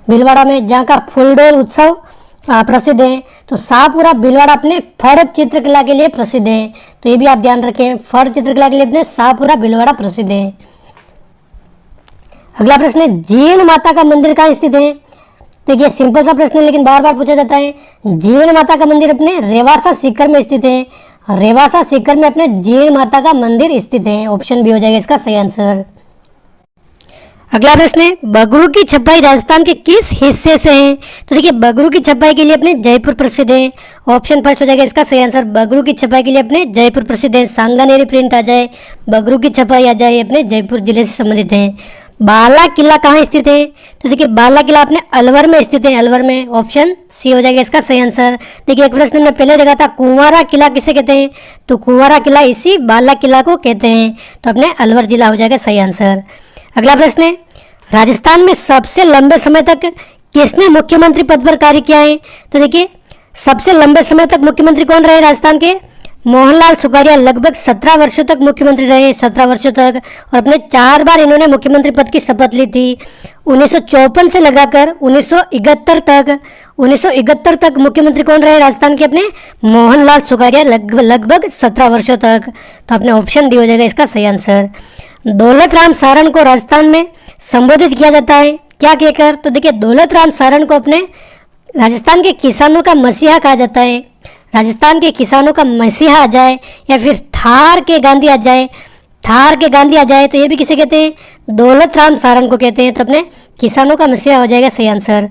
भीलवाड़ा में, जहाँ का फूलडोल उत्सव प्रसिद्ध है। तो शाहपुरा भीलवाड़ा अपने फड़ चित्रकला के लिए प्रसिद्ध है। तो ये भी आप ध्यान रखें, फड़ चित्रकला के लिए अपने शाहपुरा भीलवाड़ा प्रसिद्ध है। अगला प्रश्न है, जीण माता का मंदिर कहाँ स्थित है? देखिए सिंपल सा प्रश्न है, लेकिन बार बार पूछा जाता है। जीण माता का मंदिर अपने रेवासा सीकर में स्थित है। रेवासा सीकर में अपने जीण माता का मंदिर स्थित है। ऑप्शन बी हो जाएगा इसका सही आंसर। अगला प्रश्न है, बगरू की छपाई राजस्थान के किस हिस्से से है? तो देखिए बगरू की छपाई के लिए अपने जयपुर प्रसिद्ध है। ऑप्शन फर्स्ट हो जाएगा इसका सही आंसर। बगरू की छपाई के लिए अपने जयपुर प्रसिद्ध है। सांगानेरी प्रिंट आ जाए, बगरू की छपाई आ जाए, अपने जयपुर जिले से संबंधित है। बाला किला कहाँ स्थित है? तो देखिए बाला किला अपने अलवर में स्थित है। अलवर में, ऑप्शन सी हो जाएगा इसका सही आंसर। देखिए एक प्रश्न में पहले देखा था, कुंवारा किला किसे कहते हैं? तो कुंवारा किला इसी बाला किला को कहते हैं। तो अपने अलवर जिला हो जाएगा सही आंसर। अगला प्रश्न है, राजस्थान में सबसे लंबे समय तक किसने मुख्यमंत्री पद पर कार्य किया है? तो देखिए सबसे लंबे समय तक मुख्यमंत्री कौन रहे राजस्थान के? मोहनलाल सुखाड़िया लगभग 17 वर्षों तक मुख्यमंत्री रहे, 17 वर्षों तक। और अपने 4 बार इन्होंने मुख्यमंत्री पद की शपथ ली थी। 1954 से लगाकर 1971 तक मुख्यमंत्री कौन रहे राजस्थान के? अपने मोहनलाल सुखाड़िया लगभग 17 वर्षों तक। तो अपने ऑप्शन डी हो जाएगा इसका सही आंसर। दौलत राम सारण को राजस्थान में संबोधित किया जाता है क्या कहकर? तो देखिए दौलत राम सारण को अपने राजस्थान के किसानों का मसीहा कहा जाता है। राजस्थान के किसानों का मसीहा आ जाए या फिर थार के गांधी आ जाए, थार के गांधी आ जाए, तो ये भी किसे कहते हैं? दौलत राम सारण को कहते हैं। तो अपने किसानों का मसीहा हो जाएगा सही आंसर।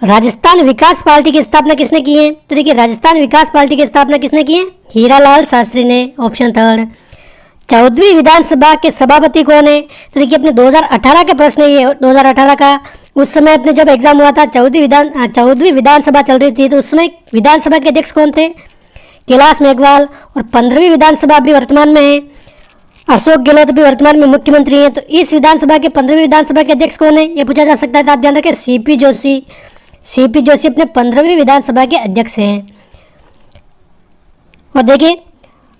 राजस्थान विकास पार्टी की स्थापना किसने की है? तो देखिए राजस्थान विकास पार्टी की स्थापना किसने की है? हीरालाल शास्त्री ने। Option third. 14वीं विधानसभा के सभापति कौन है? तो देखिए अपने 2018 का प्रश्न है ये, 2018 का। उस समय अपने जब एग्जाम हुआ था 14वीं विधानसभा चल रही थी, तो उस समय विधानसभा के अध्यक्ष कौन थे? कैलाश मेघवाल। और 15वीं विधानसभा अभी वर्तमान में है, अशोक गहलोत भी वर्तमान में मुख्यमंत्री हैं। तो इस विधानसभा के 15वीं विधानसभा के अध्यक्ष कौन है, ये पूछा जा सकता है। तो आप ध्यान रखें, सीपी जोशी। सीपी जोशी अपने 15वीं विधानसभा के अध्यक्ष हैं। और देखिए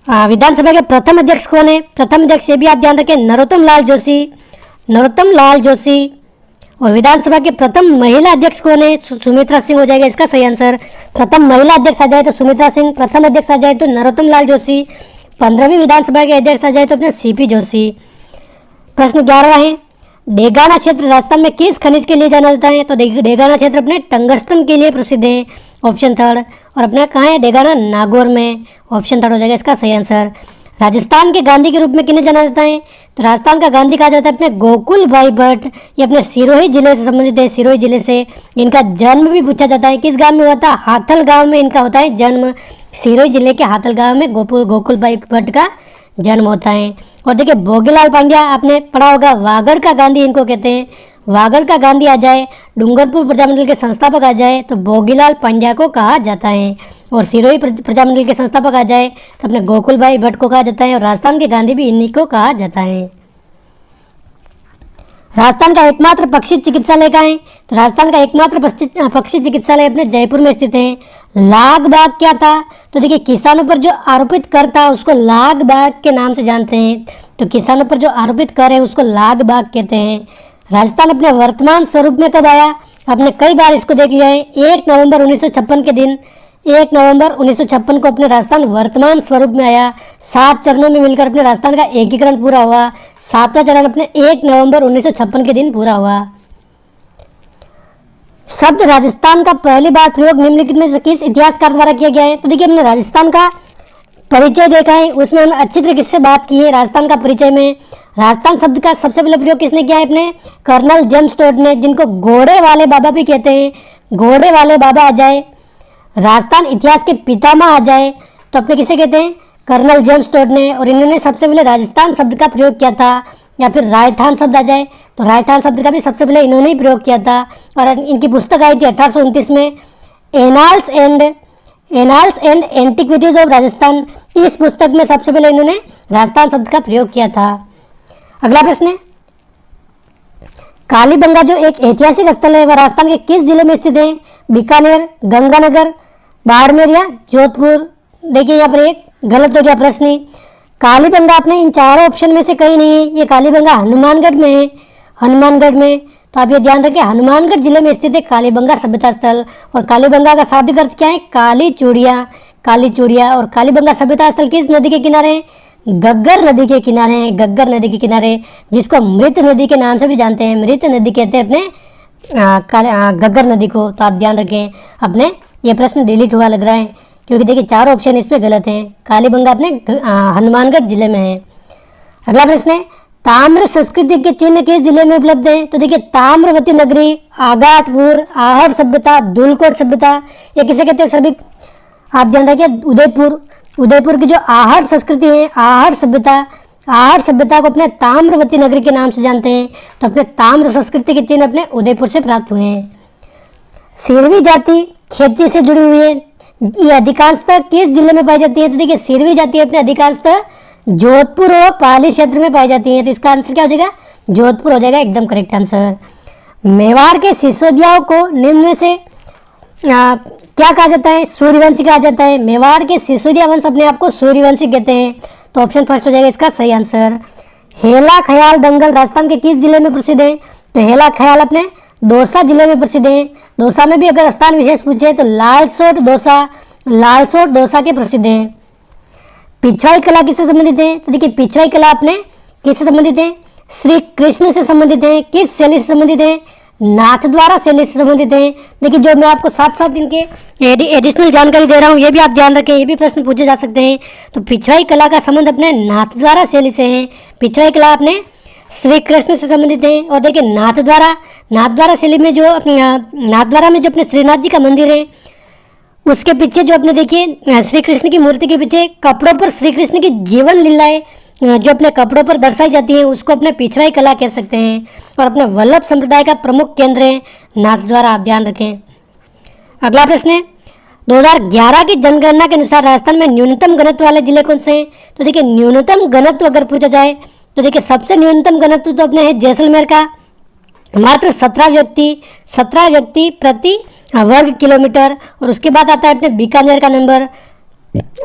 विधानसभा के प्रथम अध्यक्ष कौन है? प्रथम अध्यक्ष ये भी आप ध्यान रखें, नरोत्तम लाल जोशी। नरोत्तम लाल जोशी। और विधानसभा के प्रथम महिला अध्यक्ष कौन है? सुमित्रा सिंह हो जाएगा इसका सही आंसर। प्रथम महिला अध्यक्ष आ जाए तो सुमित्रा सिंह, प्रथम अध्यक्ष आ जाए तो नरोत्तम लाल जोशी, 15वीं विधानसभा के अध्यक्ष आ जाए तो अपने सीपी जोशी। प्रश्न 11वां है, डेगाना क्षेत्र राजस्थान में किस खनिज के लिए जाना जाता है? तो डेगाना क्षेत्र अपने टंगस्टन के लिए प्रसिद्ध है। Option third. और अपना कहाँ है डेगाना? नागौर में। ऑप्शन थर्ड हो जाएगा इसका सही आंसर। राजस्थान के गांधी के रूप में किन्हें जाना जाता है? तो राजस्थान का गांधी कहा जाता है अपने गोकुल भाई भट्ट। ये अपने सिरोही जिले से संबंधित है, सिरोही जिले से। इनका जन्म भी पूछा जाता है, किस गांव में हुआ था? हाथल गांव में इनका होता है जन्म। सिरोही जिले के हाथल गांव में गोकुल भाई भट्ट का जन्म होता है। और देखिए भोगीलाल पांड्या आपने पढ़ा होगा, वागड़ का गांधी इनको कहते हैं। वागड़ का गांधी आ जाए, डूंगरपुर प्रजामंडल के संस्थापक आ जाए तो भोगीलाल पांड्या को कहा जाता है। और सिरोही प्रजामंडल के संस्थापक आ जाए तो अपने गोकुल भाई भट्ट को कहा जाता है। और राजस्थान के गांधी भी इन्हीं को कहा जाता है। राजस्थान का एकमात्र पक्षी चिकित्सालय कहाँ है? तो राजस्थान का एकमात्र पक्षी चिकित्सालय अपने जयपुर में स्थित है। लाग बाग क्या था? तो देखिए किसानों पर जो आरोपित कर था उसको लाग बाग के नाम से जानते हैं। तो किसानों पर जो आरोपित कर है उसको लाग बाग कहते हैं। राजस्थान अपने वर्तमान स्वरूप में कब आया? आपने कई बार इसको देख लिया है। 1 नवंबर 1956 के दिन, 1 नवंबर 1956 को अपने राजस्थान वर्तमान स्वरूप में आया। 7 चरणों में मिलकर अपने राजस्थान का एकीकरण पूरा हुआ। 7वां चरण अपने 1 नवंबर 1956 के दिन पूरा हुआ। शब्द राजस्थान का पहली बार प्रयोग निम्नलिखित में से किस इतिहासकार द्वारा किया गया है? तो देखिए हमने राजस्थान का परिचय देखा है, उसमें हमने अच्छी तरीके से बात की है। राजस्थान का परिचय में राजस्थान शब्द का सबसे पहले प्रयोग किसने किया है? अपने कर्नल जेम्स टोड ने, जिनको घोड़े वाले बाबा भी कहते हैं। घोड़े वाले बाबा आ जाए, राजस्थान इतिहास के पितामह आ जाए तो अपने किसे कहते हैं? कर्नल जेम्स टोड ने। और इन्होंने सबसे पहले राजस्थान शब्द का प्रयोग किया था। या फिर राजस्थान शब्द आ जाए तो राजस्थान शब्द का भी सबसे पहले इन्होंने ही प्रयोग किया था। और इनकी पुस्तक आई थी 1829 में, annals and antiquities of Rajasthan. इस पुस्तक में सबसे पहले इन्होंने राजस्थान शब्द का प्रयोग किया था। अगला प्रश्न है, कालीबंगा जो एक ऐतिहासिक स्थल है वह राजस्थान के किस जिले में स्थित है? बीकानेर, गंगानगर, बाड़मेर या जोधपुर? देखिए यहाँ पर एक गलत हो गया प्रश्न। कालीबंगा अपने इन चारों ऑप्शन में से कहीं नहीं है। ये कालीबंगा हनुमानगढ़ में है, हनुमानगढ़ में। तो आप ये ध्यान रखें, हनुमानगढ़ जिले में स्थित है कालीबंगा सभ्यता स्थल। और कालीबंगा का शाब्दिक अर्थ क्या है? काली चूड़िया, काली चूड़िया। और कालीबंगा सभ्यता स्थल किस नदी के किनारे है? गग्गर नदी के किनारे है, गग्गर नदी के किनारे, जिसको मृत नदी के नाम से भी जानते हैं। मृत नदी कहते हैं अपने गग्गर नदी को। तो आप ध्यान रखें, अपने ये प्रश्न डिलीट हुआ लग रहा है, क्योंकि देखिए चारों ऑप्शन इस पे गलत हैं। कालीबंगा अपने हनुमानगढ़ जिले में है। अगला प्रश्न है, ताम्र संस्कृति के चिन्ह किस जिले में उपलब्ध हैं? तो देखिए ताम्रवती नगरी, आगाटपुर, आहट सभ्यता, धूलकोट सभ्यता, ये किसे कहते हैं सभी? आप ध्यान रखिए, उदयपुर, उदयपुर की जो आहट संस्कृति है, आहट सभ्यता को अपने ताम्रवती नगरी के नाम से जानते हैं। तो अपने ताम्र संस्कृति के चिन्ह अपने उदयपुर से प्राप्त हुए हैं। सिरवी जाति खेती से जुड़ी हुई है, ये अधिकांशतः किस जिले में पाई जाती है? तो देखिए सिरवी जाति अपने अधिकांशतः जोधपुर और पाली क्षेत्र में पाई जाती है। तो इसका आंसर क्या हो जाएगा? जोधपुर हो जाएगा, एकदम करेक्ट आंसर। मेवाड़ के सिसोदियाओं को निम्न में से क्या कहा जाता है? सूर्यवंशी कहा जाता है। मेवाड़ के सिसोदिया वंश अपने आप को सूर्यवंशी कहते हैं। तो ऑप्शन फर्स्ट हो जाएगा इसका सही आंसर। हेला ख्याल दंगल राजस्थान के किस जिले में प्रसिद्ध है? तो हेला ख्याल अपने दौसा जिले में प्रसिद्ध है। दौसा में भी अगर स्थान विशेष पूछे तो लालसोट दौसा के प्रसिद्ध है। पिछवाई कला किससे संबंधित है? तो देखिए पिछवाई कला अपने किससे संबंधित है? श्री कृष्ण से संबंधित है। किस शैली से संबंधित है? नाथद्वारा शैली से संबंधित है। देखिए जो मैं आपको साथ साथ इनके एडिशनल जानकारी दे रहा हूँ, ये भी आप ध्यान रखें, ये भी प्रश्न पूछे जा सकते हैं। तो पिछवाई कला का संबंध अपने नाथद्वारा शैली से है। पिछवाई कला अपने श्री कृष्ण से संबंधित है। और देखिए नाथद्वारा शैली में जो नाथद्वारा में जो अपने श्रीनाथ जी का मंदिर है, उसके पीछे जो अपने देखिए श्री कृष्ण की मूर्ति के पीछे कपड़ों पर श्री कृष्ण की जीवन लीलाएं जो अपने कपड़ों पर दर्शाई जाती है, उसको अपने पिछवाई कला कह सकते हैं। और अपने वल्लभ संप्रदाय का प्रमुख केंद्र है नाथद्वारा, आप ध्यान रखें। अगला प्रश्न है, 2011 की जनगणना के अनुसार राजस्थान में न्यूनतम घनत्व वाले जिले कौन से हैं? तो देखिए न्यूनतम घनत्व अगर पूछा जाए तो देखिए सबसे न्यूनतम घनत्व तो अपने है जैसलमेर का, मात्र 17 व्यक्ति प्रति वर्ग किलोमीटर। और उसके बाद आता है अपने बीकानेर का नंबर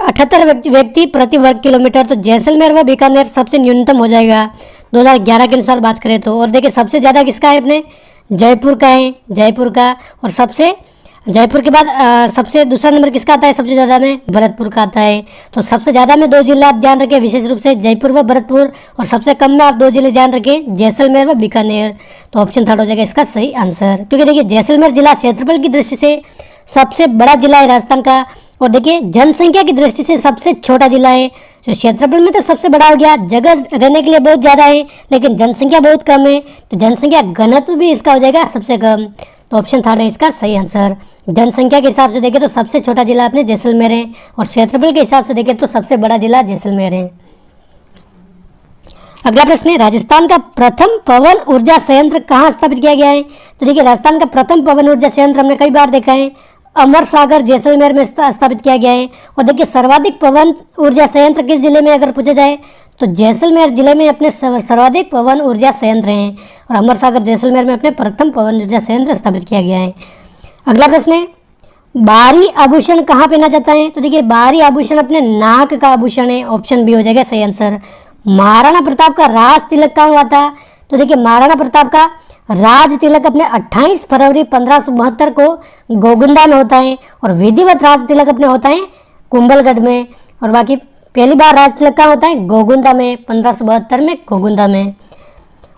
78 व्यक्ति प्रति वर्ग किलोमीटर। तो जैसलमेर व बीकानेर सबसे न्यूनतम हो जाएगा 2011 के अनुसार बात करें तो। और देखिए सबसे ज़्यादा किसका है? अपने जयपुर का है, जयपुर का। और सबसे जयपुर के बाद सबसे दूसरा नंबर किसका आता है? सबसे ज़्यादा में भरतपुर का आता है। तो सबसे ज़्यादा में 2 जिले आप ध्यान रखें विशेष रूप से, जयपुर व भरतपुर। और सबसे कम में आप 2 जिले ध्यान रखें, जैसलमेर व बीकानेर। तो ऑप्शन थर्ड हो जाएगा इसका सही आंसर, क्योंकि देखिए जैसलमेर जिला क्षेत्रफल की दृष्टि से सबसे बड़ा जिला है राजस्थान का। और देखिए जनसंख्या की दृष्टि से सबसे छोटा जिला है। जो क्षेत्रफल में तो सबसे बड़ा हो गया, जगह रहने के लिए बहुत ज़्यादा है, लेकिन जनसंख्या बहुत कम है। तो जनसंख्या घनत्व भी इसका हो जाएगा सबसे कम। तो ऑप्शन थर्ड है इसका सही आंसर। जनसंख्या के हिसाब से देखें तो सबसे छोटा जिला अपने जैसलमेर है, और क्षेत्रफल के हिसाब से देखें तो सबसे बड़ा जिला जैसलमेर है। अगला प्रश्न है, राजस्थान का प्रथम पवन ऊर्जा संयंत्र कहाँ स्थापित किया गया है? तो देखिए राजस्थान का प्रथम पवन ऊर्जा संयंत्र हमने कई बार देखा है, अमर सागर जैसलमेर में स्थापित किया गया है। और देखिए सर्वाधिक पवन ऊर्जा संयंत्र किस जिले में अगर पूछा जाए तो जैसलमेर जिले में अपने सर्वाधिक पवन ऊर्जा संयंत्र हैं। और अमर सागर जैसलमेर में अपने प्रथम पवन ऊर्जा संयंत्र स्थापित किया गया है। अगला प्रश्न है, बाहरी आभूषण कहाँ पहना जाता है? तो देखिए बाहरी आभूषण अपने नाक का आभूषण है, ऑप्शन बी हो जाएगा सही आंसर। महाराणा प्रताप का राज तिलक कहाँ हुआ था? तो देखिए महाराणा प्रताप का राज तिलक अपने 28 फरवरी 1572 को गोगुंडा में होता है। और विधिवत राज तिलक अपने होता है कुंभलगढ़ में। और बाकी पहली बार राज तिलक कहाँ होता है? गोगुंदा में, 1572 में गोगुंदा में।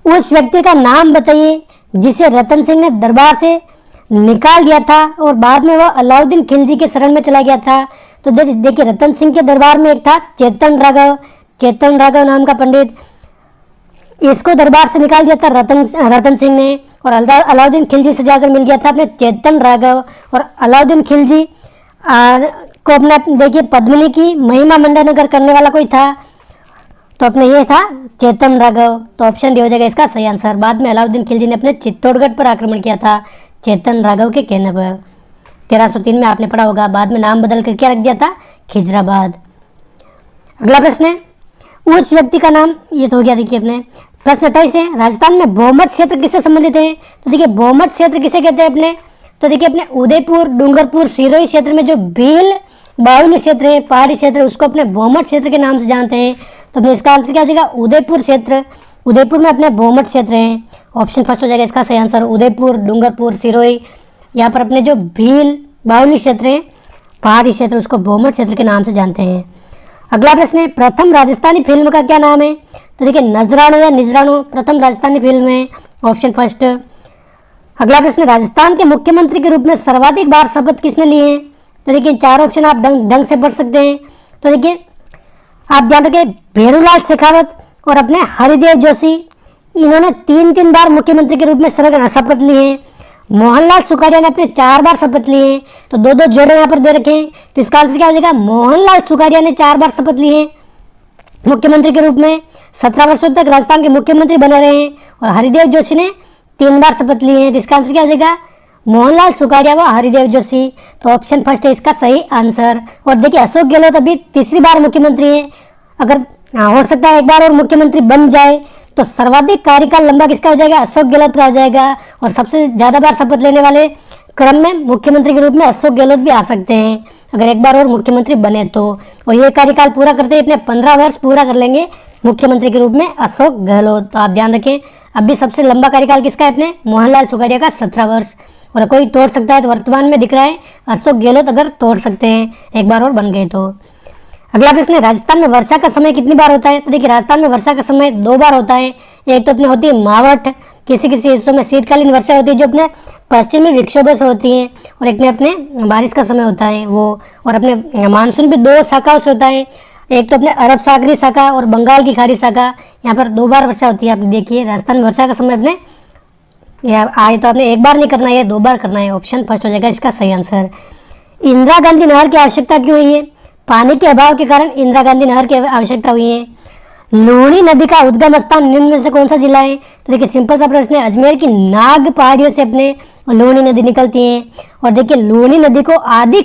उस व्यक्ति का नाम बताइए जिसे रतन सिंह ने दरबार से निकाल दिया था और बाद में वह अलाउद्दीन खिलजी के शरण में चला गया था। तो देखिए रतन सिंह के दरबार में एक था चेतन राघव नाम का पंडित, इसको दरबार से निकाल दिया था रतन सिंह ने। और अलाउद्दीन खिलजी से जाकर मिल गया था अपने चेतन राघव। और अलाउद्दीन खिलजी को अपने देखिए पद्मिनी की महिमा मंडन अगर करने वाला कोई था तो अपने ये था चेतन राघव। तो ऑप्शन डी हो जाएगा इसका सही आंसर। बाद में अलाउद्दीन खिलजी ने अपने चित्तौड़गढ़ पर आक्रमण किया था चेतन राघव के कहने पर। 1303 में आपने पढ़ा होगा, बाद में नाम बदल कर क्या रख दिया था? खिजराबाद। अगला प्रश्न है, उस व्यक्ति का नाम, ये तो हो गया देखिए अपने। प्रश्न 28 है, राजस्थान में बहुमत क्षेत्र किससे संबंधित है? तो देखिए बहुमत क्षेत्र किसे कहते हैं अपने? तो देखिए अपने उदयपुर, डूंगरपुर, सिरोही क्षेत्र में जो भील बाहुल्य क्षेत्र है, पहाड़ी क्षेत्र, उसको अपने बहुमत क्षेत्र के नाम से जानते हैं। तो अपने इसका आंसर क्या हो जाएगा? उदयपुर क्षेत्र। उदयपुर में अपने बहुमत क्षेत्र हैं। ऑप्शन फर्स्ट हो जाएगा इसका सही आंसर, उदयपुर, डूंगरपुर, सिरोही। यहाँ पर अपने जो भील बाहुली क्षेत्र है, पहाड़ी क्षेत्र, उसको बहुमत क्षेत्र के नाम से जानते हैं। अगला प्रश्न है, प्रथम राजस्थानी फिल्म का क्या नाम है? तो देखिए नजरानो या निजरानो प्रथम राजस्थानी फिल्म है, ऑप्शन फर्स्ट। अगला प्रश्न, राजस्थान के मुख्यमंत्री के रूप में सर्वाधिक बार शपथ किसने लिए हैं? तो देखिए चार ऑप्शन आप ढंग से पढ़ सकते हैं। तो देखिए आप ध्यान रखें, भेरूलाल शेखावत और अपने हरिदेव जोशी, इन्होंने 3 बार मुख्यमंत्री के रूप में शपथ ली है। मोहनलाल सुखाड़िया ने अपने 4 बार शपथ ली है। तो दो जोड़े यहाँ पर दे रखे हैं, तो इसका आंसर क्या हो जाएगा? मोहनलाल सुखाड़िया ने 4 बार शपथ ली है मुख्यमंत्री के रूप में, 17 वर्षों तक राजस्थान के मुख्यमंत्री बने रहे हैं। और हरिदेव जोशी ने 3 बार शपथ ली है। तो इसका आंसर क्या हो जाएगा? मोहनलाल सुखाड़िया व हरिदेव जोशी। तो ऑप्शन फर्स्ट है इसका सही आंसर। और देखिए अशोक गहलोत अभी 3री बार मुख्यमंत्री हैं। अगर हो सकता है एक बार और मुख्यमंत्री बन जाए तो सर्वाधिक कार्यकाल लंबा किसका हो जाएगा? अशोक गहलोत का हो जाएगा। और सबसे ज़्यादा बार शपथ लेने वाले क्रम में मुख्यमंत्री के रूप में अशोक गहलोत भी आ सकते हैं, अगर एक बार और मुख्यमंत्री बने तो। और ये कार्यकाल पूरा करते ही अपने 15 वर्ष पूरा कर लेंगे मुख्यमंत्री के रूप में अशोक गहलोत। तो आप ध्यान रखें, अभी सबसे लंबा कार्यकाल किसका है? अपने मोहनलाल सुखाड़िया का 17 वर्ष। और कोई तोड़ सकता है तो वर्तमान में दिख रहा है अशोक गहलोत अगर तोड़ सकते हैं एक बार और बन गए तो। अगला प्रश्न है, राजस्थान में वर्षा का समय कितनी बार होता है? तो देखिए राजस्थान में वर्षा का समय 2 बार होता है। एक तो अपने होती है मावठ, किसी किसी हिस्सों में शीतकालीन वर्षा होती है जो अपने पश्चिमी विक्षोभों से होती है, और एक में अपने बारिश का समय होता है वो। और अपने मानसून भी 2 शाखाओं से होता है, एक तो अपने अरब सागरी शाखा और बंगाल की खाड़ी शाखा। यहाँ पर 2 बार वर्षा होती है। आप देखिए राजस्थान में वर्षा का समय अपने आए तो आपने एक बार नहीं करना है, 2 बार करना है। ऑप्शन फर्स्ट हो जाएगा इसका सही आंसर। इंदिरा गांधी नहर की आवश्यकता क्यों हुई है? पानी के अभाव के कारण इंदिरा गांधी नहर की आवश्यकता हुई है। लूणी नदी का उद्गम स्थान निम्न में से कौन सा जिला है? तो देखिए सिंपल सा प्रश्न है, अजमेर की नाग पहाड़ियों से अपने लूणी नदी निकलती है। और देखिए लूणी नदी को आधी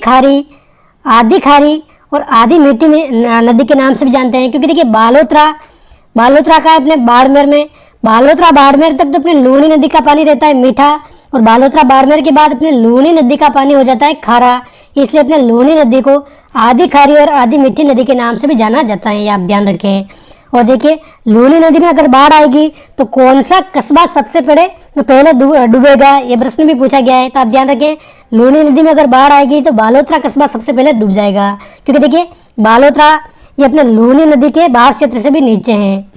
खारी और आधी मीठी नदी के नाम से भी जानते हैं, क्योंकि देखिए बालोतरा का है अपने बाड़मेर में, बालोतरा बाड़मेर तक तो अपने लूणी नदी का पानी रहता है मीठा, और बालोतरा बाड़मेर के बाद अपने लूणी नदी का पानी हो जाता है खारा। इसलिए अपने लूणी नदी को आधी खारी और आधी मीठी नदी के नाम से भी जाना जाता है, ये आप ध्यान रखें। और देखिए लूणी नदी में अगर बाढ़ आएगी तो कौन सा कस्बा सबसे पहले डूबेगा, ये प्रश्न भी पूछा गया है। तो आप ध्यान रखें, लूणी नदी में अगर बाढ़ आएगी तो बालोतरा कस्बा सबसे पहले डूब जाएगा, क्योंकि देखिए बालोतरा ये अपने लूणी नदी के बाढ़ क्षेत्र से भी नीचे हैं।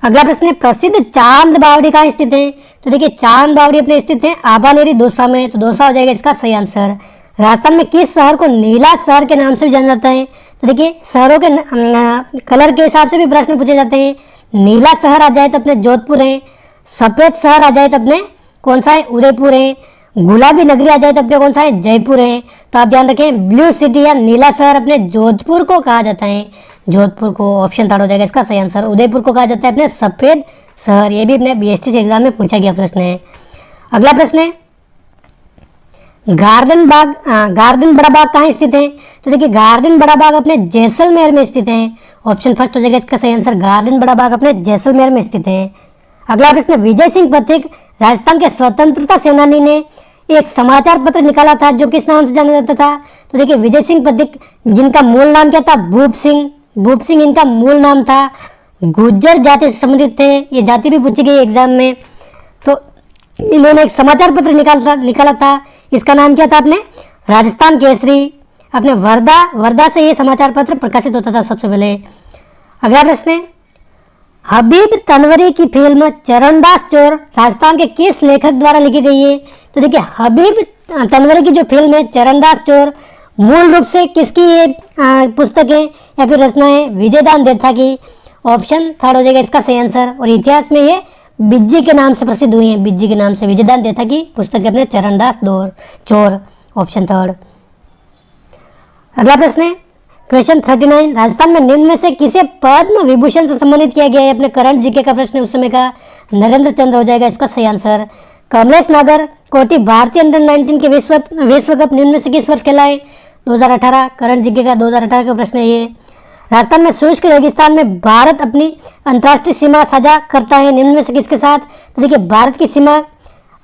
अगला प्रश्न है, प्रसिद्ध चांद बावड़ी कहाँ स्थित है? तो देखिए चांद बावड़ी अपने स्थित है आबानेरी दौसा में। तो दौसा हो जाएगा इसका सही आंसर। राजस्थान में किस शहर को नीला शहर के नाम से भी जाना जाता है? तो देखिए शहरों के कलर के हिसाब से भी प्रश्न पूछे जाते हैं। नीला शहर आ जाए तो अपने जोधपुर है, सफेद शहर आ जाए तो अपने कौन सा है? उदयपुर है, गुलाबी नगरी आ जाए तो अपने कौन सा है? जयपुर है। तो आप ध्यान रखें, ब्लू सिटी या नीला शहर अपने जोधपुर को कहा जाता है, जोधपुर को। ऑप्शन थर्ड हो जाएगा इसका सही आंसर। उदयपुर को कहा जाता है अपने सफेद शहर, ये भी अपने बीएसटी एग्जाम में पूछा गया प्रश्न है। अगला प्रश्न है, गार्डन बड़ा बाग कहाँ स्थित है? तो देखिए गार्डन बड़ा बाग अपने जैसलमेर में स्थित है। ऑप्शन फर्स्ट हो जाएगा इसका सही आंसर, गार्डन बड़ा बाग अपने जैसलमेर में स्थित है। अगला प्रश्न, विजय सिंह पथिक राजस्थान के स्वतंत्रता सेनानी ने एक समाचार पत्र निकाला था जो किस नाम से जाना जाता था? तो देखिए विजय सिंह पथिक, जिनका मूल नाम क्या था? भूप सिंह इनका मूल नाम था। गुर्जर जाति से संबंधित थे, ये जाति भी पूछी गई एग्जाम में। तो इन्होंने एक समाचार पत्र निकाला था, इसका नाम क्या था? अपने राजस्थान केसरी। अपने वर्धा से ये समाचार पत्र प्रकाशित होता था सबसे पहले। अगला प्रश्न है, हबीब तनवरी की फिल्म चरणदास चोर राजस्थान के किस लेखक द्वारा लिखी गई है? तो देखिए हबीब तनवरी की जो फिल्म है चरणदास चोर, मूल रूप से किसकी ये पुस्तक है या फिर रचना है? विजयदान देथा की। ऑप्शन थर्ड हो जाएगा इसका सही आंसर। और इतिहास में ये बिज्जी के नाम से प्रसिद्ध हुई है, बिज्जी के नाम से विजयदान देथा की पुस्तक है अपने चरणदास चोर। Option third. अगला प्रश्न है, क्वेश्चन 39, राजस्थान में निम्न में से किसे पद्म विभूषण से सम्मानित किया गया है? अपने करंट जीके का प्रश्न है उस समय का। नरेंद्र चंद्र हो जाएगा इसका सही आंसर। कमलेश नागर कोटी भारतीय अंडर 19 के विश्व कप निम्न में से किस वर्ष खेला है? 2018। करंट जीके का 2018 का प्रश्न है ये। राजस्थान में शुष्क रेगिस्तान में भारत अपनी अंतर्राष्ट्रीय सीमा साझा करता है निम्न में से किसके साथ? तो देखिए भारत की सीमा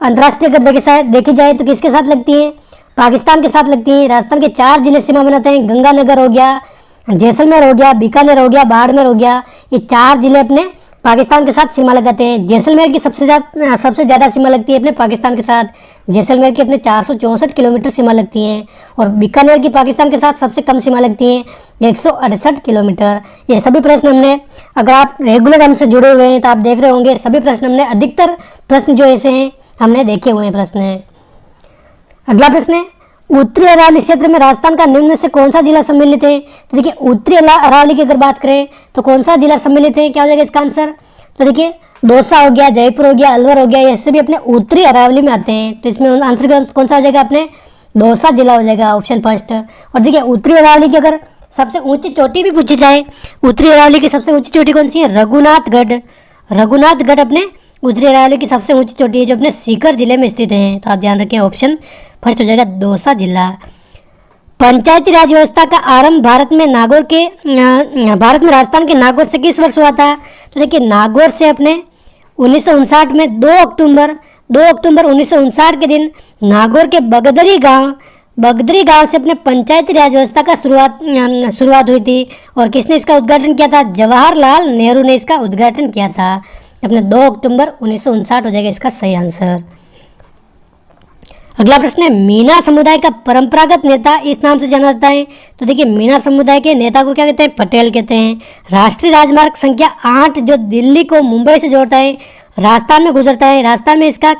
अंतर्राष्ट्रीय अगर देखी जाए तो किसके साथ लगती है? पाकिस्तान के साथ लगती है। राजस्थान के 4 जिले सीमा बनाते हैं, गंगानगर हो गया, जैसलमेर हो गया, बीकानेर हो गया, बाड़मेर हो गया। ये 4 जिले अपने पाकिस्तान के साथ सीमा लगाते हैं। जैसलमेर की सबसे ज़्यादा सीमा लगती है अपने पाकिस्तान के साथ। जैसलमेर की अपने 464 किलोमीटर सीमा लगती हैं। और बीकानेर की पाकिस्तान के साथ सबसे कम सीमा लगती है 168 किलोमीटर। ये सभी प्रश्न हमने, अगर आप रेगुलर हमसे जुड़े हुए हैं तो आप देख रहे होंगे, सभी प्रश्न हमने, अधिकतर प्रश्न जो ऐसे हैं हमने देखे हुए प्रश्न हैं। अगला प्रश्न है, उत्तरी अरावली क्षेत्र में राजस्थान का निम्न में से कौन सा जिला सम्मिलित है? तो देखिए, उत्तरी अरावली की अगर बात करें तो कौन सा जिला सम्मिलित है, क्या हो जाएगा इसका आंसर? तो देखिए, दौसा हो गया, जयपुर हो गया, अलवर हो गया, ये सभी अपने उत्तरी अरावली में आते हैं। तो इसमें आंसर कौन सा हो जाएगा? अपने दौसा जिला हो जाएगा, ऑप्शन फर्स्ट। और देखिए, उत्तरी अरावली की अगर सबसे ऊंची चोटी भी पूछी जाए, उत्तरी अरावली की सबसे ऊंची चोटी कौन सी है? रघुनाथगढ़। रघुनाथगढ़ अपने उत्तरी अरावली की सबसे ऊंची चोटी है, जो अपने सीकर जिले में स्थित है। तो आप ध्यान रखें, ऑप्शन फर्स्ट हो जाएगा दौसा जिला। पंचायती राज व्यवस्था का आरंभ भारत में राजस्थान के नागौर से किस वर्ष हुआ था? तो देखिए, नागौर से अपने 1959 में 2 अक्टूबर 1959 के दिन नागौर के बगदरी गांव से अपने पंचायती राज व्यवस्था का शुरुआत हुई थी। और किसने इसका उद्घाटन किया था? जवाहरलाल नेहरू ने इसका उद्घाटन किया था। अपने 2 अक्टूबर 1959 हो जाएगा इसका सही आंसर। अगला प्रश्न है, मीना समुदाय का परंपरागत नेता इस नाम से जाना जाता है। तो देखिए, मीना समुदाय के नेता को क्या कहते हैं? पटेल कहते हैं। राष्ट्रीय राजमार्ग संख्या 8 जो दिल्ली को मुंबई से जोड़ता है, राजस्थान में गुजरता है। राजस्थान में इसका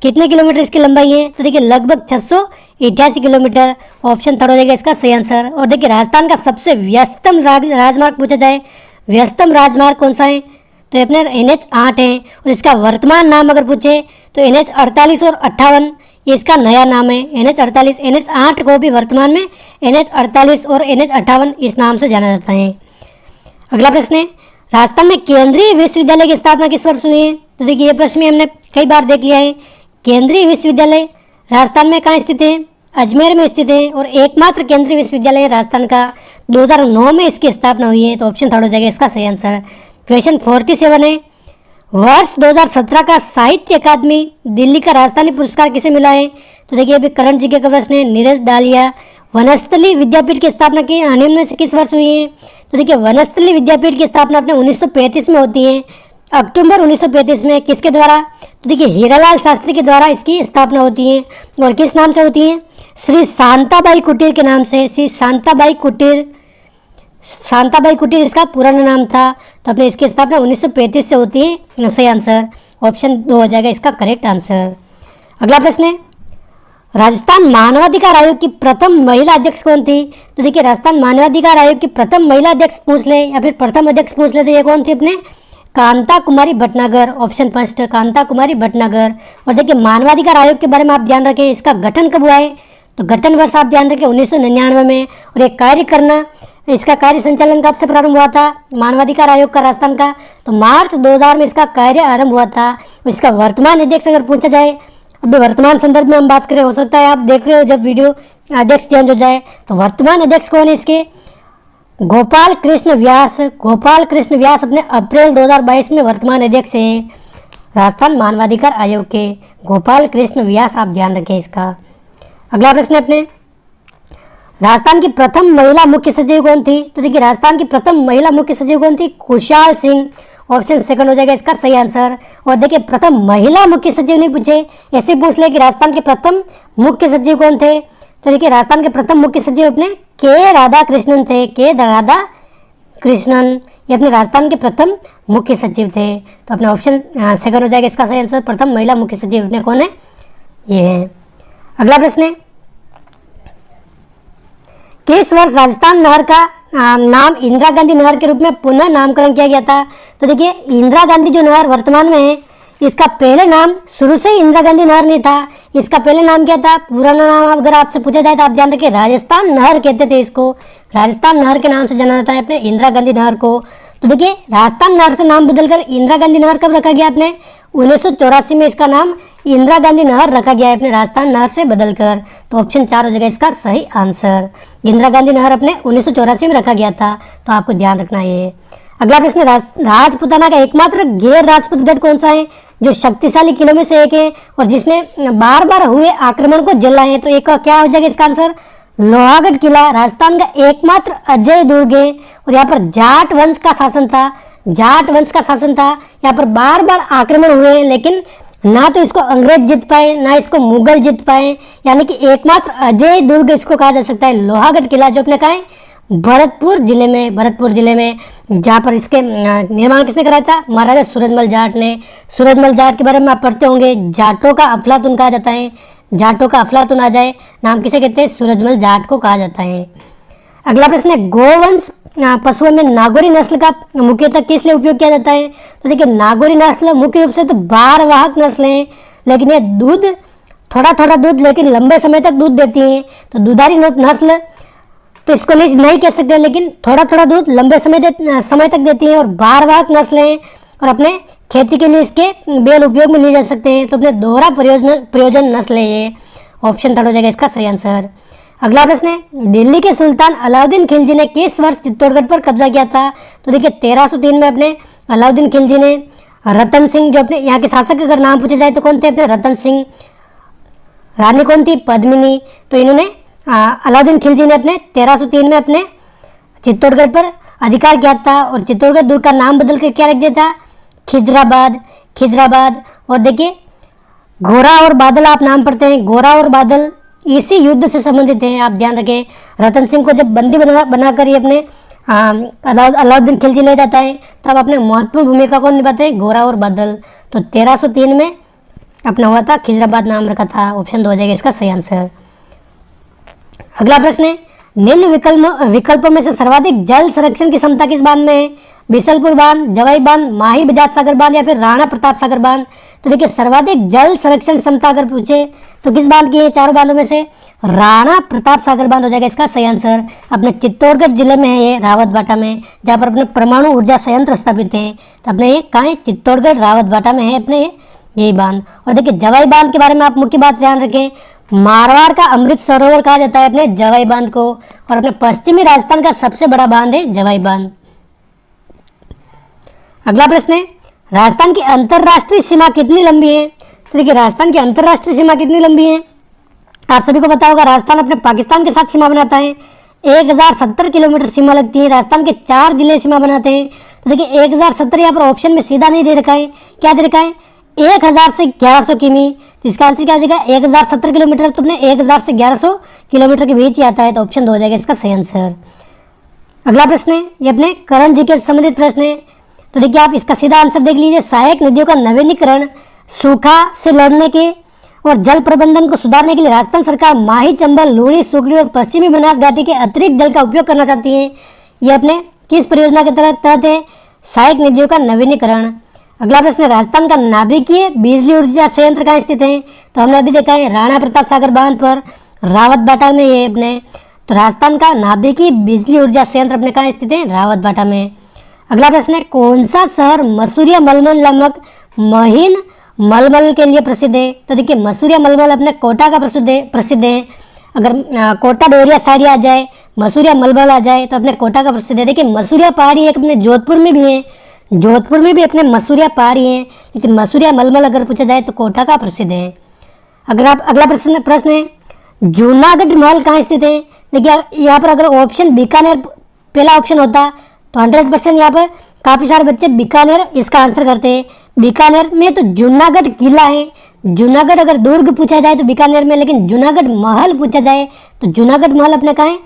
कितने किलोमीटर इसकी लंबाई है? तो देखिए, लगभग 688 किलोमीटर। ऑप्शन थर्ड हो जाएगा इसका सही आंसर। और देखिए, राजस्थान का सबसे व्यस्तम राजमार्ग पूछा जाए, व्यस्तम राजमार्ग कौन सा है? तो अपने NH8 है। और इसका वर्तमान नाम अगर पूछे तो NH48 और 58 ये इसका नया नाम है। NH48, NH8 को भी वर्तमान में NH48 और NH58 इस नाम से जाना जाता है। अगला प्रश्न है, राजस्थान में केंद्रीय विश्वविद्यालय की स्थापना किस वर्ष हुई है? तो देखिए, ये प्रश्न भी हमने कई बार देख लिया है। केंद्रीय विश्वविद्यालय राजस्थान में कहाँ स्थित है? अजमेर में स्थित है। और एकमात्र केंद्रीय विश्वविद्यालय राजस्थान का 2009 में इसकी स्थापना हुई है। तो ऑप्शन थर्ड हो जाएगा इसका सही आंसर। क्वेश्चन 47 है, वर्ष 2017 का साहित्य अकादमी दिल्ली का राजस्थानी पुरस्कार किसे मिला है? तो देखिए, अभी करंट जीके का प्रश्न है। नीरज डालिया। वनस्थली विद्यापीठ की स्थापना की निम्न में से किस वर्ष हुई है? तो देखिए, वनस्थली विद्यापीठ की स्थापना अपने 1935 में होती है, अक्टूबर 1935 में। किसके द्वारा? तो देखिए, हीरालाल शास्त्री के द्वारा इसकी स्थापना होती है। और किस नाम से होती है? श्री शांताबाई कुटीर के नाम से। श्री शांताबाई कुटीर इसका पुराना नाम था। तो अपने इसकी स्थापना 1935 से होती है। सही आंसर ऑप्शन 2 हो जाएगा इसका करेक्ट आंसर। अगला प्रश्न है, राजस्थान मानवाधिकार आयोग की प्रथम महिला अध्यक्ष कौन थी? तो देखिए, राजस्थान मानवाधिकार आयोग की प्रथम महिला अध्यक्ष पूछ ले या फिर प्रथम अध्यक्ष पूछ ले तो ये कौन थी? अपने कांता कुमारी भटनागर। ऑप्शन फर्स्ट कांता कुमारी भटनागर। और देखिए, मानवाधिकार आयोग के बारे में आप ध्यान रखें, इसका गठन कब हुआ है? तो गठन वर्ष आप ध्यान रखें 1999 में। और ये कार्य करना, इसका कार्य संचालन कब से प्रारंभ हुआ था मानवाधिकार आयोग का राजस्थान का? तो मार्च 2000 में इसका कार्य आरंभ हुआ था। इसका वर्तमान अध्यक्ष अगर पूछा जाए, अभी वर्तमान संदर्भ में हम बात करें, हो सकता है आप देख रहे हो जब वीडियो अध्यक्ष चेंज हो जाए, तो वर्तमान अध्यक्ष कौन है इसके? गोपाल कृष्ण व्यास। गोपाल कृष्ण व्यास अपने अप्रैल 2022 में वर्तमान अध्यक्ष हैं राजस्थान मानवाधिकार आयोग के। गोपाल कृष्ण व्यास आप ध्यान रखें इसका। अगला प्रश्न अपने, राजस्थान की प्रथम महिला मुख्य सचिव कौन थी? तो देखिए, राजस्थान की प्रथम महिला मुख्य सचिव कौन थी? खुशहाल सिंह। ऑप्शन सेकंड हो जाएगा इसका सही आंसर। और देखिए, प्रथम महिला मुख्य सचिव नहीं पूछे, ऐसे पूछ ले कि राजस्थान के प्रथम मुख्य सचिव कौन थे? तो देखिए, राजस्थान के प्रथम मुख्य सचिव अपने के राधाकृष्णन थे। के राधाकृष्णन ये अपने राजस्थान के प्रथम मुख्य सचिव थे। तो अपने ऑप्शन सेकंड हो जाएगा इसका सही आंसर। प्रथम महिला मुख्य सचिव अपने कौन है? ये है। अगला प्रश्न है, किस वर्ष राजस्थान नहर का नाम इंदिरा गांधी नहर के रूप में पुनः नामकरण किया गया था? तो देखिए, इंदिरा गांधी जो नहर वर्तमान में है, इसका पहले नाम शुरू से इंदिरा गांधी नहर नहीं था। इसका पहले नाम क्या था? पुराना नाम अगर आपसे पूछा जाए तो आप ध्यान रखिए, राजस्थान नहर कहते थे इसको। राजस्थान नहर के नाम से जाना जाता है अपने इंदिरा गांधी नहर को। तो देखिए, राजस्थान नहर से नाम बदलकर इंदिरा गांधी नहर कब रखा गया? अपने 1984 में इसका नाम इंदिरा गांधी नहर रखा गया है अपने राजस्थान नहर से बदलकर। तो ऑप्शन 4 हो जाएगा इसका सही आंसर। इंदिरा गांधी नहर अपने 1984 में रखा गया था, तो आपको ध्यान रखना है। अगला प्रश्न, राजपुताना का एकमात्र गैर राजपूत गढ़ कौन सा है जो शक्तिशाली किलों में से एक है और जिसने बार बार हुए आक्रमण को झेला है? तो एक क्या हो जाएगा इसका आंसर? लोहागढ़ किला राजस्थान का एकमात्र अजय दुर्ग है और यहाँ पर जाट वंश का शासन था। जाट वंश का शासन था। यहाँ पर बार बार आक्रमण हुए लेकिन ना तो इसको अंग्रेज जीत पाए ना इसको मुगल जीत पाए, यानी कि एकमात्र अजय दुर्ग इसको कहा जा सकता है लोहागढ़ किला, जो अपने कहा है भरतपुर जिले में जहाँ पर इसके निर्माण किसने कराया था? महाराजा सूरजमल जाट ने। सूरजमल जाट के बारे में आप पढ़ते होंगे, जाटों का अफलातून कहा जाता है। जाटों का अफलातून आ जाए, नाम किसे कहते हैं? सूरजमल जाट को कहा जाता है। अगला प्रश्न है, गोवंश पशुओं में नागौरी नस्ल का मुख्यतः किस लिए उपयोग किया जाता है? तो देखिए नागौरी नस्ल मुख्य रूप से तो भारवाहक नस्ल है, लेकिन ये दूध थोड़ा दूध लेकिन लंबे समय तक दूध देती है। तो दुधारी नस्ल तो इसको नहीं कह सकते, लेकिन थोड़ा दूध लंबे समय तक देती है और भारवाहक नस्ल है और अपने खेती के लिए इसके बेल उपयोग में लिए जा सकते हैं। तो अपने दोहरा प्रयोजन नस्ल है ये। ऑप्शन 3 हो जाएगा इसका सही आंसर। अगला प्रश्न है, दिल्ली के सुल्तान अलाउद्दीन खिलजी ने किस वर्ष चित्तौड़गढ़ पर कब्जा किया था? तो देखिए 1303 में अपने अलाउद्दीन खिलजी ने रतन सिंह, जो अपने यहाँ के शासक अगर नाम पूछे जाए तो कौन थे? अपने रतन सिंह। रानी कौन थी? पद्मिनी। तो इन्होंने अलाउद्दीन खिलजी ने अपने 1303 में अपने चित्तौड़गढ़ पर अधिकार किया था और चित्तौड़गढ़ दुर्ग का नाम बदल कर क्या रख दिया था? खिजराबाद। और देखिए घोड़ा और बादल आप नाम पढ़ते हैं, घोड़ा और बादल इसी युद्ध से संबंधित हैं, आप ध्यान रखें। रतन सिंह को जब बंदी बनाकर ये अपने अलाउद्दीन खिलजी ले जाता है तब अपने महत्वपूर्ण भूमिका कौन निभाते हैं? घोड़ा और बादल। तो 1303 में अपना हुआ था, खिजराबाद नाम रखा था। ऑप्शन 2 हो जाएगा इसका सही आंसर। अगला प्रश्न है, निम्न विकल्पों में से सर्वाधिक जल संरक्षण की क्षमता किस बांध में है? बिसलपुर बांध, जवाई बांध, माही बजाज सागर बांध या फिर राणा प्रताप सागर बांध। तो देखिए सर्वाधिक जल संरक्षण क्षमता अगर पूछे तो किस बांध की है? चारों बांधों में से राणा प्रताप सागर बांध हो जाएगा इसका सही आंसर। अपने चित्तौड़गढ़ जिले में है ये, रावतबाटा में, जहाँ पर अपने परमाणु ऊर्जा संयंत्र स्थापित है। तो अपने ये कहाँ है? चित्तौड़गढ़ रावतबाटा में है अपने यही बांध। और देखिए जवाई बांध के बारे में आप मुख्य बात ध्यान रखें, मारवाड़ का अमृत सरोवर कहा जाता है अपने जवाई बांध को और अपने पश्चिमी राजस्थान का सबसे बड़ा बांध है जवाई बांध। अगला प्रश्न है, राजस्थान की अंतरराष्ट्रीय सीमा कितनी लंबी है? तो देखिए राजस्थान की अंतरराष्ट्रीय सीमा कितनी लंबी है? आप सभी को पता होगा, राजस्थान अपने पाकिस्तान के साथ सीमा बनाता है। 1070 किलोमीटर सीमा लगती है। राजस्थान के 4 जिले सीमा बनाते हैं। तो देखिए 1070 यहाँ पर ऑप्शन में सीधा नहीं दे रखा है, क्या दे रखा है? 1000 से 1100 किमी। तो इसका आंसर क्या हो जाएगा? 1070 किलोमीटर तो अपने 1000 से 1100 किलोमीटर के बीच ही आता है। तो ऑप्शन 2 हो जाएगा इसका सही आंसर। अगला प्रश्न है, ये अपने करण जी के संबंधित प्रश्न है। तो देखिए आप इसका सीधा आंसर देख लीजिए, सहायक नदियों का नवीनीकरण, सूखा से लड़ने के और जल प्रबंधन को सुधारने के लिए राजस्थान सरकार माही, चंबल, लूणी, सुगड़ी और पश्चिमी बनास घाटी के अतिरिक्त जल का उपयोग करना चाहती है। ये अपने किस परियोजना के तहत है? सहायक नदियों का नवीनीकरण। अगला प्रश्न, राजस्थान का नाभिकीय बिजली ऊर्जा संयंत्र कहाँ स्थित है? तो हमने अभी देखा है राणा प्रताप सागर बांध पर, रावतबाटा में ये अपने। तो राजस्थान का नाभिकीय बिजली ऊर्जा संयंत्र अपने कहाँ स्थित है? रावतबाटा में। अगला प्रश्न है, कौन सा शहर मसूरिया मलमल नामक महीन मलमल के लिए प्रसिद्ध है? तो देखिए मसूरिया मलमल अपने कोटा का प्रसिद्ध है। अगर कोटा डोरिया शायरी आ जाए, मसूरिया मलमल आ जाए तो अपने कोटा का प्रसिद्ध है। देखिए मसूरिया पहाड़ी एक अपने जोधपुर में भी है, जोधपुर में भी अपने मसूरिया पहाड़ी है, लेकिन मसूरिया मलमल अगर पूछा जाए तो कोटा का प्रसिद्ध है। अगला प्रश्न है, जूनागढ़ महल कहाँ स्थित है? देखिए यहाँ पर अगर ऑप्शन बीकानेर पहला ऑप्शन होता तो 100% यहाँ पर काफ़ी सारे बच्चे बीकानेर इसका आंसर करते हैं। बीकानेर में तो जूनागढ़ किला है। जूनागढ़ अगर दुर्ग पूछा जाए तो बीकानेर में, लेकिन जूनागढ़ महल पूछा जाए तो जूनागढ़ महल अपने कहाँ है?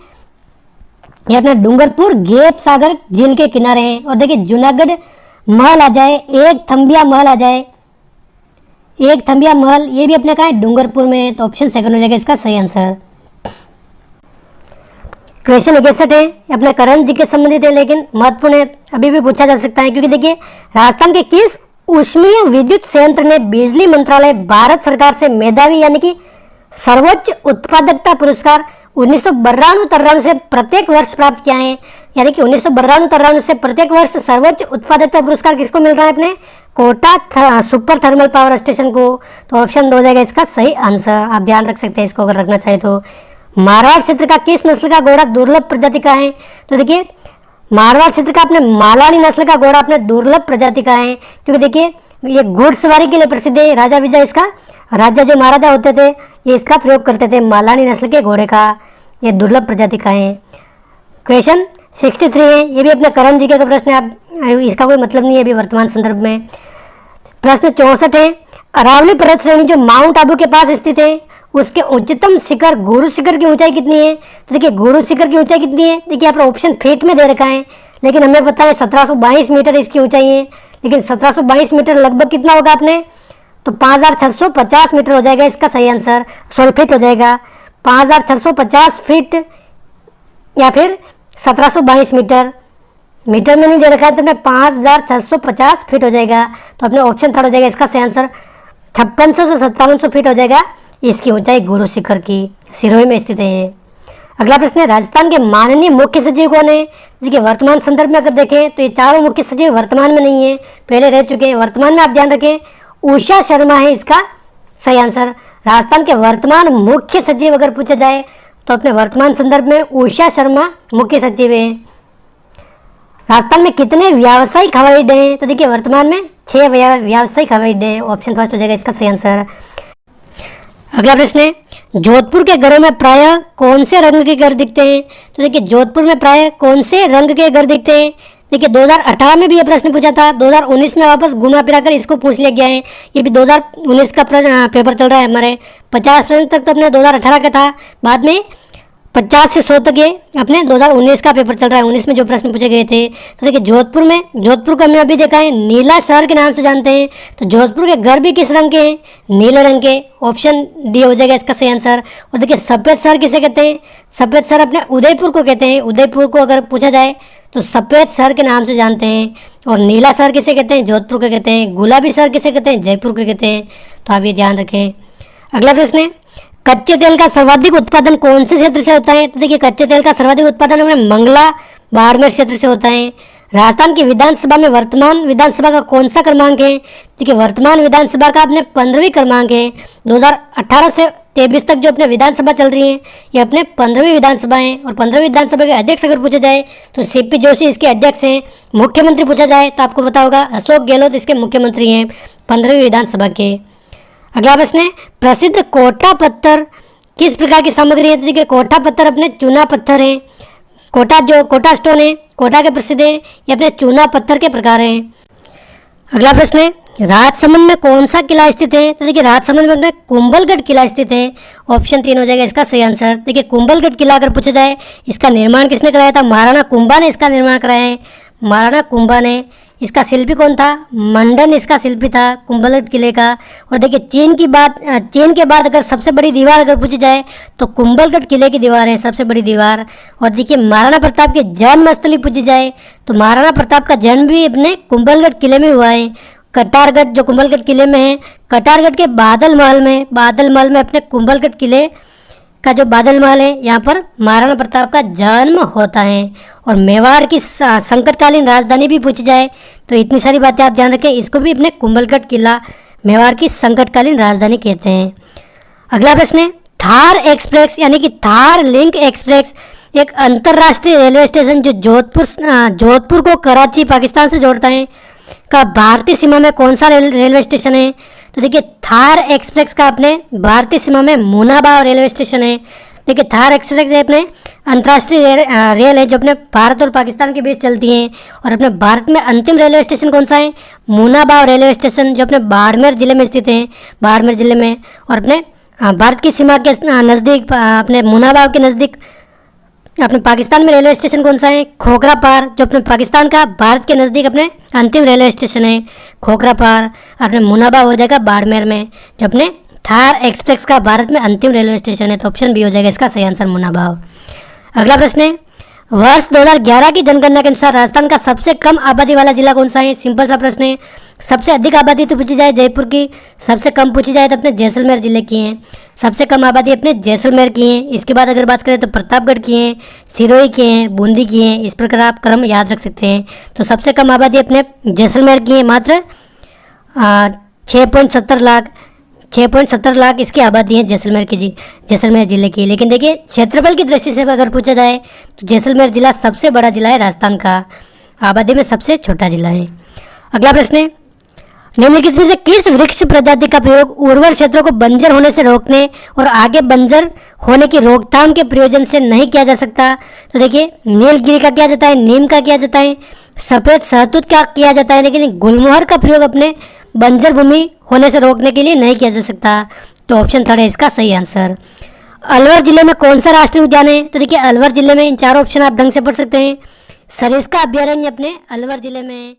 ये अपना डूंगरपुर गेप सागर झील के किनारे हैं। और देखिए जूनागढ़ महल आ जाए, एक थम्बिया महल आ जाए, एक थम्बिया महल ये भी अपने कहाँ है? डूंगरपुर में। तो ऑप्शन 2 हो जाएगा इसका सही आंसर। क्वेश्चन 61 है, अपने करण जी के संबंधित है लेकिन महत्वपूर्ण है, अभी भी पूछा जा सकता है। क्योंकि देखिए राजस्थान के किस ऊष्मीय विद्युत संयंत्र ने बिजली मंत्रालय भारत सरकार से मेधावी यानी कि सर्वोच्च उत्पादकता पुरस्कार 1992-93 से प्रत्येक वर्ष प्राप्त किया है? यानी कि 1992-93 से प्रत्येक वर्ष सर्वोच्च उत्पादकता पुरस्कार किसको मिल रहा है? अपने Kota super thermal power station को। तो ऑप्शन 2 हो जाएगा इसका सही आंसर। आप ध्यान रख सकते हैं इसको अगर रखना चाहे तो। मारवाड़ क्षेत्र का किस नस्ल का घोड़ा दुर्लभ प्रजाति का है? तो देखिए मारवाड़ क्षेत्र का अपने मालानी नस्ल का घोड़ा अपने दुर्लभ प्रजाति का है, क्योंकि देखिए ये घुड़सवारी के लिए प्रसिद्ध है। राजा विजय इसका, राजा जो महाराजा होते थे ये इसका प्रयोग करते थे मालानी नस्ल के घोड़े का। ये दुर्लभ प्रजाति का है। क्वेश्चन 63 है, ये भी अपना करंट जीके का प्रश्न है, आप इसका कोई मतलब नहीं है अभी वर्तमान संदर्भ में। प्रश्न 64 है, अरावली पर्वत श्रेणी जो माउंट आबू के पास स्थित है उसके उच्चतम शिखर गुरु शिखर की ऊंचाई कितनी है? तो देखिए गुरु शिखर की ऊंचाई कितनी है, देखिए यहाँ पर ऑप्शन फीट में दे रखा है, लेकिन हमें पता है 1722 मीटर इसकी ऊंचाई है, लेकिन 1722 मीटर लगभग कितना होगा आपने, तो 5650 मीटर हो जाएगा इसका सही आंसर, सॉरी फीट हो जाएगा, 5650 फीट या फिर 1722 मीटर, मीटर में नहीं दे रखा है तो अपने 5650 फीट हो जाएगा, तो अपने ऑप्शन थर्ड हो जाएगा इसका सही आंसर, 5600 से 5700 फीट हो जाएगा इसकी ऊंचाई गुरु शिखर की, सिरोही में स्थित है ये। अगला प्रश्न है, राजस्थान के माननीय मुख्य सचिव कौन है? देखिए वर्तमान संदर्भ में अगर देखें तो ये चारों मुख्य सचिव वर्तमान में नहीं है, पहले रह चुके हैं, वर्तमान में आप ध्यान रखें उषा शर्मा है इसका सही आंसर। राजस्थान के वर्तमान मुख्य सचिव अगर पूछा जाए तो अपने वर्तमान संदर्भ में उषा शर्मा मुख्य सचिव है। राजस्थान में कितने व्यावसायिक हवाई अड्डे हैं? तो देखिए वर्तमान में 6 व्यावसायिक हवाई अड्डे हैं, ऑप्शन फर्स्ट हो जाएगा इसका सही आंसर। अगला प्रश्न है, जोधपुर के घरों में प्रायः कौन से रंग के घर दिखते हैं? तो देखिए जोधपुर में प्रायः कौन से रंग के घर दिखते हैं? देखिए 2018 में भी ये प्रश्न पूछा था, 2019 में वापस घुमा फिरा कर इसको पूछ लिया गया है, ये भी 2019 का पेपर चल रहा है हमारे, 50 प्रश्न तक तो अपने 2018 का था, बाद में 50 से 100 तक ये अपने 2019 का पेपर चल रहा है, 19 में जो प्रश्न पूछे गए थे। तो देखिए जोधपुर को हमने अभी देखा है नीला शहर के नाम से जानते हैं, तो जोधपुर के घर भी किस रंग के हैं? नीले रंग के, ऑप्शन डी हो जाएगा इसका सही आंसर। और देखिए सफ़ेद शहर किसे कहते हैं? सफ़ेद शहर अपने उदयपुर को कहते हैं, उदयपुर को अगर पूछा जाए तो सफ़ेद शहर के नाम से जानते हैं। और नीला शहर किसे कहते हैं? जोधपुर को कहते हैं। गुलाबी शहर किसे कहते हैं? जयपुर को कहते हैं। तो आप ये ध्यान रखें। अगला प्रश्न है, कच्चे तेल का सर्वाधिक उत्पादन कौन से क्षेत्र से होता है? तो देखिए कच्चे तेल का सर्वाधिक उत्पादन अपने मंगला बाड़मेर क्षेत्र से होता है। राजस्थान की विधानसभा में वर्तमान विधानसभा का कौन सा क्रमांक है? देखिए वर्तमान विधानसभा का अपने 15वीं क्रमांक है। 2018 से 23 तक जो अपने विधानसभा चल रही है ये अपने 15वीं विधानसभा है। और 15वीं विधानसभा के अध्यक्ष अगर पूछा जाए तो सीपी जोशी इसके अध्यक्ष हैं। मुख्यमंत्री पूछा जाए तो आपको पता होगा अशोक गहलोत इसके मुख्यमंत्री हैं 15वीं विधानसभा के। अगला प्रश्न है, प्रसिद्ध कोटा पत्थर किस प्रकार की सामग्री है? तो देखिए कोटा पत्थर अपने चूना पत्थर है। कोटा स्टोन है कोटा के प्रसिद्ध है, ये अपने चूना पत्थर के प्रकार हैं। अगला प्रश्न है, राजसमंद में कौन सा किला स्थित है? तो देखिए राजसमंद में अपने कुंभलगढ़ किला स्थित है, ऑप्शन 3 हो जाएगा इसका सही आंसर। देखिए कुंभलगढ़ किला अगर पूछा जाए इसका निर्माण किसने कराया था? महाराणा कुंभा ने इसका निर्माण कराया है, महाराणा कुंभा ने। इसका शिल्पी कौन था? मंडन इसका शिल्पी था कुंभलगढ़ किले का। और देखिए चीन के बाद अगर सबसे बड़ी दीवार अगर पूछी जाए तो कुंभलगढ़ किले की दीवार है सबसे बड़ी दीवार। और देखिए महाराणा प्रताप की जन्मस्थली पूछी जाए तो महाराणा प्रताप का जन्म भी अपने कुंभलगढ़ किले में हुआ है। कटारगढ़ जो कुंभलगढ़ किले में है, कटारगढ़ के बादल महल में अपने कुंभलगढ़ किले का जो बादल महल है यहाँ पर महाराणा प्रताप का जन्म होता है। और मेवाड़ की संकटकालीन राजधानी भी पूछी जाए तो इतनी सारी बातें आप ध्यान रखें, इसको भी अपने कुंभलगढ़ किला मेवाड़ की संकटकालीन राजधानी कहते हैं। अगला प्रश्न है, थार एक्सप्रेस यानी कि थार लिंक एक्सप्रेस एक अंतर्राष्ट्रीय रेलवे स्टेशन जो जोधपुर को कराची पाकिस्तान से जोड़ता है का भारतीय सीमा में कौन सा रेलवे स्टेशन है? तो देखिए थार एक्सप्रेस का अपने भारतीय सीमा में मुनाबाव रेलवे स्टेशन है। देखिए थार एक्सप्रेस अपने अंतर्राष्ट्रीय रेल है जो अपने भारत और पाकिस्तान के बीच चलती हैं। और अपने भारत में अंतिम रेलवे स्टेशन कौन सा है? मुनाबाव रेलवे स्टेशन जो अपने बाड़मेर जिले में स्थित है, बाड़मेर जिले में। और अपने भारत की सीमा के नज़दीक अपने मुनाबाव के नज़दीक अपने पाकिस्तान में रेलवे स्टेशन कौन सा है? खोखरापार जो अपने पाकिस्तान का भारत के नज़दीक अपने अंतिम रेलवे स्टेशन है खोखरापार। अपने मुनाबाव हो जाएगा बाड़मेर में जो अपने थार एक्सप्रेस का भारत में अंतिम रेलवे स्टेशन है, तो ऑप्शन बी हो जाएगा इसका सही आंसर मुनाबाव। अगला प्रश्न है, वर्ष 2011 की जनगणना के अनुसार राजस्थान का सबसे कम आबादी वाला जिला कौन सा है? सिंपल सा प्रश्न है। सबसे अधिक आबादी तो पूछी जाए जयपुर की, सबसे कम पूछी जाए तो अपने जैसलमेर जिले की है। सबसे कम आबादी अपने जैसलमेर की है। इसके बाद अगर बात करें तो प्रतापगढ़ की है, सिरोही की है, बूंदी की है। इस प्रकार आप क्रम याद रख सकते हैं। तो सबसे कम आबादी अपने जैसलमेर की है, मात्र 6.70 लाख इसकी आबादी है जैसलमेर जिले की। लेकिन देखिए क्षेत्रफल की दृष्टि से अगर पूछा जाए तो जैसलमेर जिला सबसे बड़ा जिला है राजस्थान का, आबादी में सबसे छोटा जिला है। अगला प्रश्न है, निम्नलिखित में से किस वृक्ष प्रजाति का प्रयोग उर्वर क्षेत्रों को बंजर होने से रोकने और आगे बंजर होने की रोकथाम के प्रयोजन से नहीं किया जा सकता? तो देखिए, नीलगिरी का किया जाता है, नीम का किया जाता है, सफ़ेद शहतूत का किया जाता है, लेकिन गुलमोहर का प्रयोग अपने बंजर भूमि होने से रोकने के लिए नहीं किया जा सकता। तो ऑप्शन 3 है इसका सही आंसर। अलवर जिले में कौन सा राष्ट्रीय उद्यान है? तो देखिए, अलवर जिले में इन चारों ऑप्शन आप ढंग से पढ़ सकते हैं। सरिस्का अभ्यारण्य अपने अलवर जिले में है।